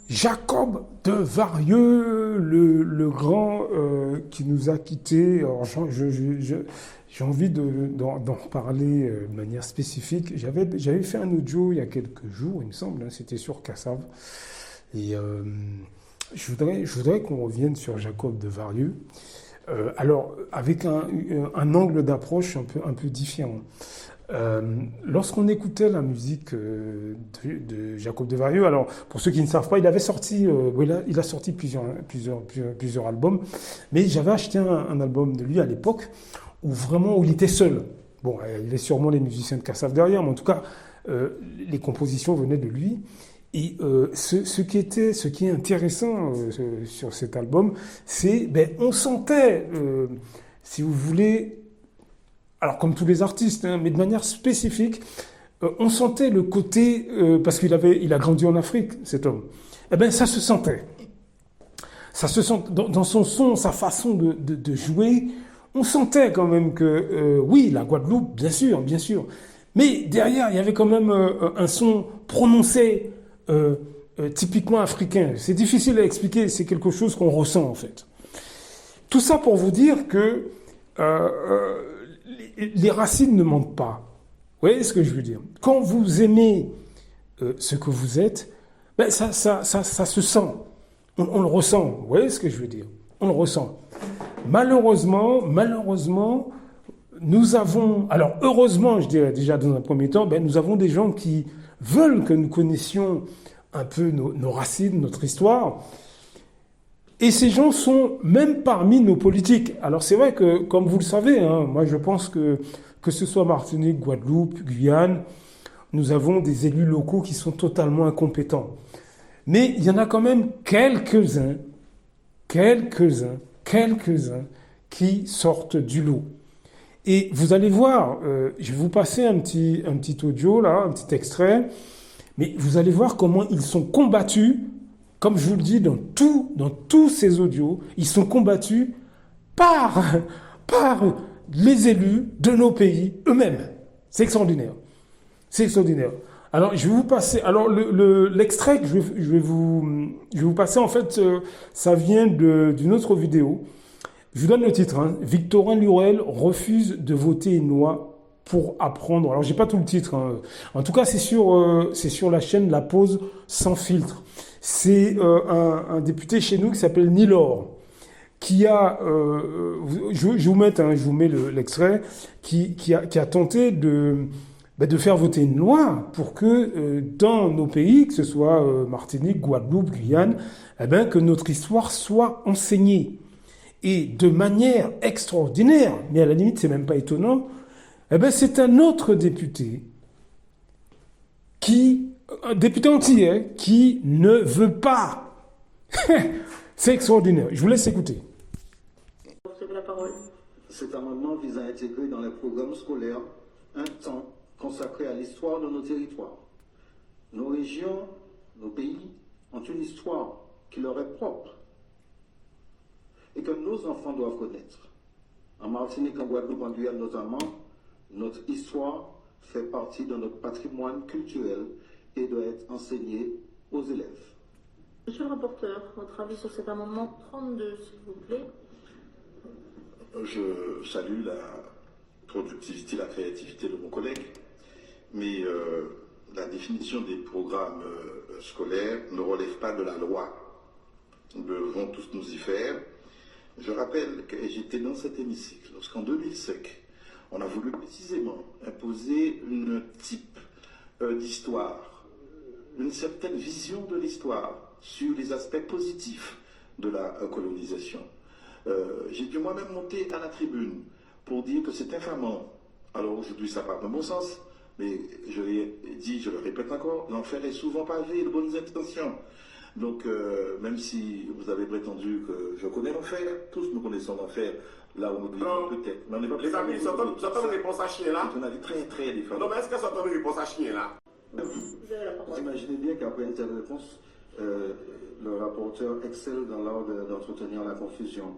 Jacob de Varieux, le grand qui nous a quittés. Alors, j'ai envie d'en parler de manière spécifique. J'avais fait un audio il y a quelques jours, il me semble, hein, c'était sur Kassav. Et je voudrais qu'on revienne sur Jacob de Varieux. Alors, avec un angle d'approche un peu différent. Lorsqu'on écoutait la musique de Jacob de Varieux, alors pour ceux qui ne savent pas, il avait sorti, il a sorti plusieurs albums, mais j'avais acheté un album de lui à l'époque où il était seul. Bon, il y avait sûrement les musiciens de Kassav derrière, mais en tout cas, les compositions venaient de lui. Et ce qui est intéressant sur cet album, c'est, on sentait, si vous voulez, alors comme tous les artistes, hein, mais de manière spécifique, on sentait le côté, parce il a grandi en Afrique, cet homme. Eh bien, ça se sentait. Ça se sent dans son son, sa façon de jouer. On sentait quand même que, oui, la Guadeloupe, bien sûr, mais derrière, il y avait quand même un son prononcé, typiquement africain. C'est difficile à expliquer, c'est quelque chose qu'on ressent en fait. Tout ça pour vous dire que les racines ne mentent pas. Vous voyez ce que je veux dire? Quand vous aimez ce que vous êtes, ça se sent. On le ressent. Vous voyez ce que je veux dire? On le ressent. Malheureusement, nous avons... Alors, heureusement, je dirais déjà dans un premier temps, nous avons des gens qui veulent que nous connaissions un peu nos racines, notre histoire. Et ces gens sont même parmi nos politiques. Alors c'est vrai que, comme vous le savez, hein, moi je pense que ce soit Martinique, Guadeloupe, Guyane, nous avons des élus locaux qui sont totalement incompétents. Mais il y en a quand même quelques-uns qui sortent du lot. Et vous allez voir, je vais vous passer un petit audio là, un petit extrait, mais vous allez voir comment ils sont combattus. Comme je vous le dis dans tous ces audios, ils sont combattus par les élus de nos pays eux-mêmes. C'est extraordinaire. C'est extraordinaire. Alors, je vais vous passer. Alors, l'extrait que je vais vous passer, en fait, ça vient d'une autre vidéo. Je vous donne le titre. Hein. Victorin Lurel refuse de voter une loi pour apprendre. Alors, j'ai pas tout le titre. Hein. En tout cas, c'est sur la chaîne La Pause sans filtre. C'est un député chez nous qui s'appelle Nilor, qui a, je vous mets l'extrait, qui a tenté de faire voter une loi pour que dans nos pays, que ce soit Martinique, Guadeloupe, Guyane, que notre histoire soit enseignée. Et de manière extraordinaire, mais à la limite, c'est même pas étonnant, c'est un autre député un député antillais qui ne veut pas. C'est extraordinaire. Je vous laisse écouter. Vous avez la parole. Cet amendement vise à intégrer dans les programmes scolaires un temps consacré à l'histoire de nos territoires. Nos régions, nos pays ont une histoire qui leur est propre et que nos enfants doivent connaître. En Martinique, en Guadeloupe, en Guyane notamment, notre histoire fait partie de notre patrimoine culturel et doit être enseigné aux élèves. Monsieur le rapporteur, votre avis sur cet amendement 32, s'il vous plaît. Je salue la productivité, la créativité de mon collègue, mais la définition des programmes scolaires ne relève pas de la loi. Nous devons tous nous y faire. Je rappelle que j'étais dans cet hémicycle lorsqu'en 2005, on a voulu précisément imposer un type d'histoire, une certaine vision de l'histoire sur les aspects positifs de la colonisation. J'ai dû moi-même monter à la tribune pour dire que c'est infamant. Alors aujourd'hui ça part dans mon sens, mais je l'ai dit, je le répète encore, l'enfer est souvent pavé de bonnes intentions. Donc même si vous avez prétendu que je connais l'enfer, tous nous connaissons l'enfer, là où nous vivons peut-être. Mais on n'est pas les amis, ça donne une réponse à chien là. C'est un avis très très différent. Non mais est-ce que ça donne une réponse à chien là? Vous imaginez bien qu'après une telle réponse, le rapporteur excelle dans l'art d'entretenir la confusion.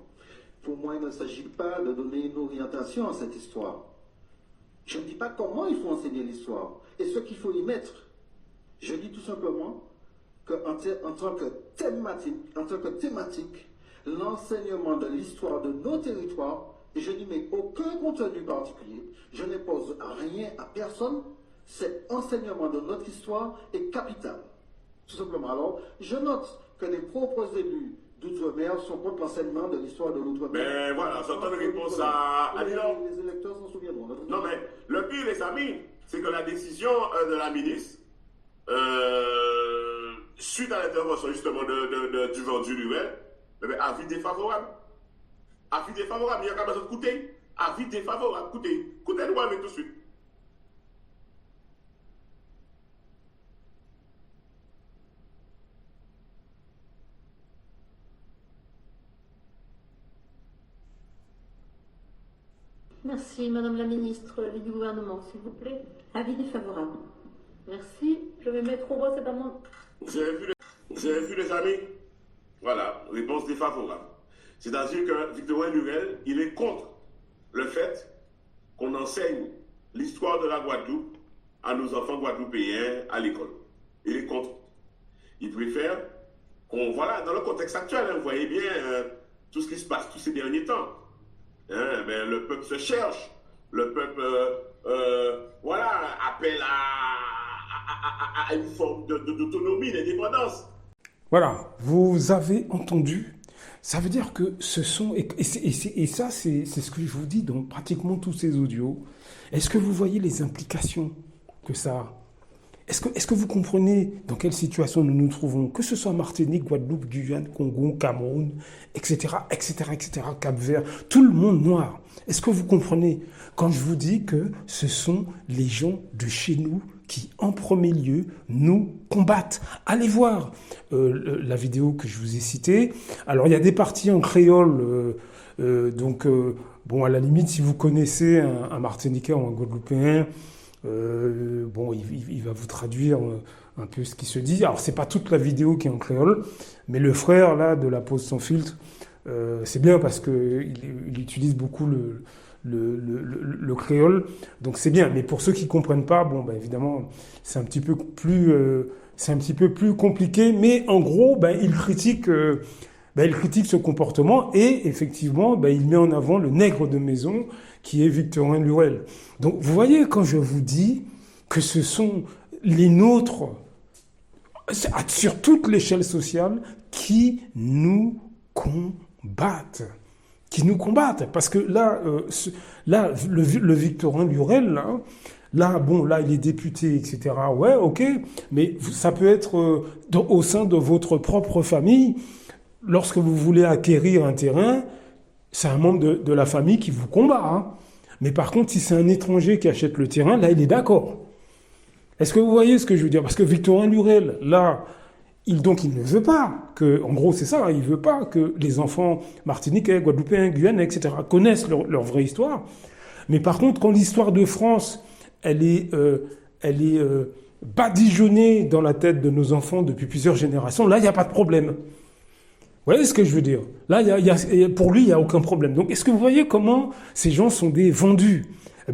Pour moi, il ne s'agit pas de donner une orientation à cette histoire. Je ne dis pas comment il faut enseigner l'histoire et ce qu'il faut y mettre. Je dis tout simplement en tant que thématique, l'enseignement de l'histoire de nos territoires, et je n'y mets aucun contenu particulier, je n'impose rien à personne, cet enseignement de notre histoire est capital. Tout simplement. Alors, je note que les propres élus d'outre-mer sont contre l'enseignement de l'histoire de l'outre-mer. Mais voilà, c'est une réponse à Milan. Les électeurs s'en souviendront. Non, mais le pire, les amis, c'est que la décision de la ministre, suite à l'intervention justement du vendu Luel, avis défavorable. Avis défavorable, il n'y a pas besoin d'écouter. Avis défavorable, écoutez-nous avec tout de suite. Merci, Madame la Ministre. L'avis du gouvernement, s'il vous plaît. Avis défavorable. Merci. Je vais mettre au vote cet amendement. Vous avez vu les amis? Voilà, réponse défavorable. C'est-à-dire que Victorin Lurel, il est contre le fait qu'on enseigne l'histoire de la Guadeloupe à nos enfants guadeloupéens à l'école. Il est contre. Il préfère qu'on, voilà, dans le contexte actuel, vous voyez bien tout ce qui se passe tous ces derniers temps. Le peuple se cherche, le peuple appelle à une forme d'autonomie, d'indépendance. Voilà, vous avez entendu. Ça veut dire que ce sont, et ça c'est ce que je vous dis dans pratiquement tous ces audios. Est-ce que vous voyez les implications que ça a? Est-ce que vous comprenez dans quelle situation nous nous trouvons? Que ce soit Martinique, Guadeloupe, Guyane, Congo, Cameroun, etc., Cap-Vert, tout le monde noir. Est-ce que vous comprenez quand je vous dis que ce sont les gens de chez nous qui, en premier lieu, nous combattent? Allez voir la vidéo que je vous ai citée. Alors, il y a des parties en créole, bon, à la limite, si vous connaissez un Martiniquais ou un Guadeloupéen, il va vous traduire un peu ce qui se dit. Alors, c'est pas toute la vidéo qui est en créole, mais le frère, là, de la pause sans filtre, c'est bien parce qu'il utilise beaucoup le créole, donc c'est bien. Mais pour ceux qui comprennent pas, évidemment, c'est un petit peu plus compliqué, mais en gros, il critique ce comportement et effectivement, il met en avant le nègre de maison qui est Victorin Lurel. Donc, vous voyez, quand je vous dis que ce sont les nôtres, sur toute l'échelle sociale, qui nous combattent. Parce que là, le Victorin Lurel, là, il est député, etc. Ouais, ok, mais ça peut être au sein de votre propre famille. Lorsque vous voulez acquérir un terrain, c'est un membre de la famille qui vous combat. Mais par contre, si c'est un étranger qui achète le terrain, là, il est d'accord. Est-ce que vous voyez ce que je veux dire? Parce que Victorin Lurel, là, il ne veut pas que, en gros, c'est ça, il veut pas que les enfants martiniquais, guadeloupéens, guyanais, etc. connaissent leur vraie histoire. Mais par contre, quand l'histoire de France, elle est badigeonnée dans la tête de nos enfants depuis plusieurs générations, là, il n'y a pas de problème. Vous voyez ce que je veux dire? Là, pour lui, il n'y a aucun problème. Donc, est-ce que vous voyez comment ces gens sont des vendus?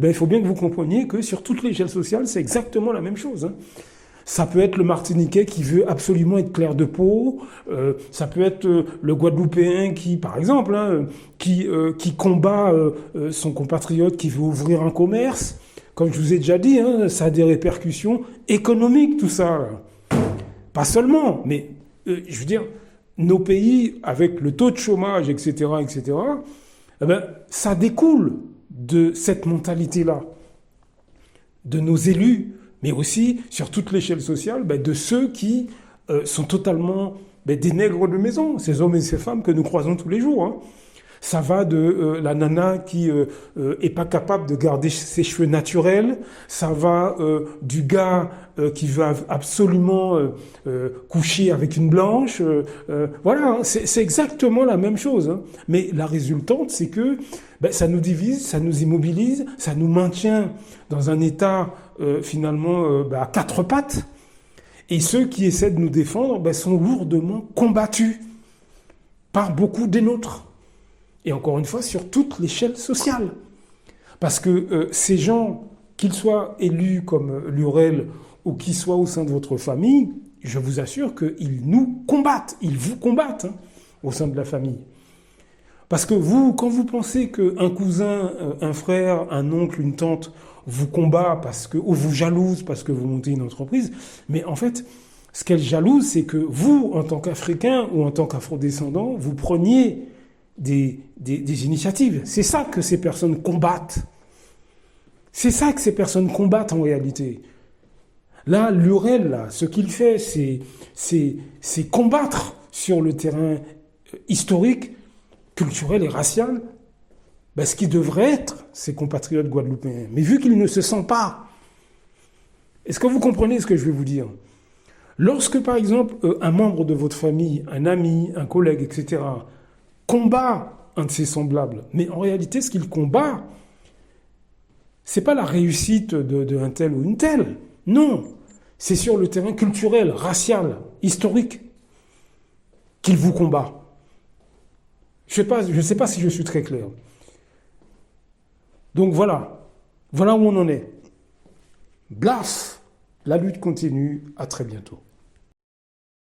Il faut bien que vous compreniez que sur toute l'échelle sociale, c'est exactement la même chose. Ça peut être le Martiniquais qui veut absolument être clair de peau. Ça peut être le Guadeloupéen qui, par exemple, qui combat son compatriote qui veut ouvrir un commerce. Comme je vous ai déjà dit, ça a des répercussions économiques, tout ça. Pas seulement, mais je veux dire, nos pays, avec le taux de chômage, etc., ça découle de cette mentalité-là, de nos élus, mais aussi, sur toute l'échelle sociale, de ceux qui sont totalement des nègres de maison, ces hommes et ces femmes que nous croisons tous les jours. Ça va de la nana qui est pas capable de garder ses cheveux naturels, ça va du gars qui veut absolument coucher avec une blanche. Voilà, c'est exactement la même chose. Mais la résultante, c'est que ça nous divise, ça nous immobilise, ça nous maintient dans un état finalement à quatre pattes. Et ceux qui essaient de nous défendre sont lourdement combattus par beaucoup des nôtres. Et encore une fois, sur toute l'échelle sociale. Parce que ces gens, qu'ils soient élus comme Lurel ou qu'ils soient au sein de votre famille, je vous assure qu'ils nous combattent, ils vous combattent au sein de la famille. Parce que vous, quand vous pensez qu'un cousin, un frère, un oncle, une tante vous combat ou vous jalouse parce que vous montez une entreprise, mais en fait, ce qu'elle jalouse, c'est que vous, en tant qu'Africain ou en tant qu'Afro-descendant, vous preniez des initiatives. C'est ça que ces personnes combattent. C'est ça que ces personnes combattent en réalité. Là, Lurel, là, ce qu'il fait, c'est combattre sur le terrain historique, culturel et racial ce qui devrait être ses compatriotes guadeloupéens. Mais vu qu'il ne se sent pas, est-ce que vous comprenez ce que je vais vous dire ? Lorsque, par exemple, un membre de votre famille, un ami, un collègue, etc., combat un de ses semblables, mais en réalité, ce qu'il combat, c'est pas la réussite d'un tel ou une telle. Non, c'est sur le terrain culturel, racial, historique qu'il vous combat. Je ne sais pas si je suis très clair. Donc voilà où on en est. Blaf, la lutte continue, à très bientôt.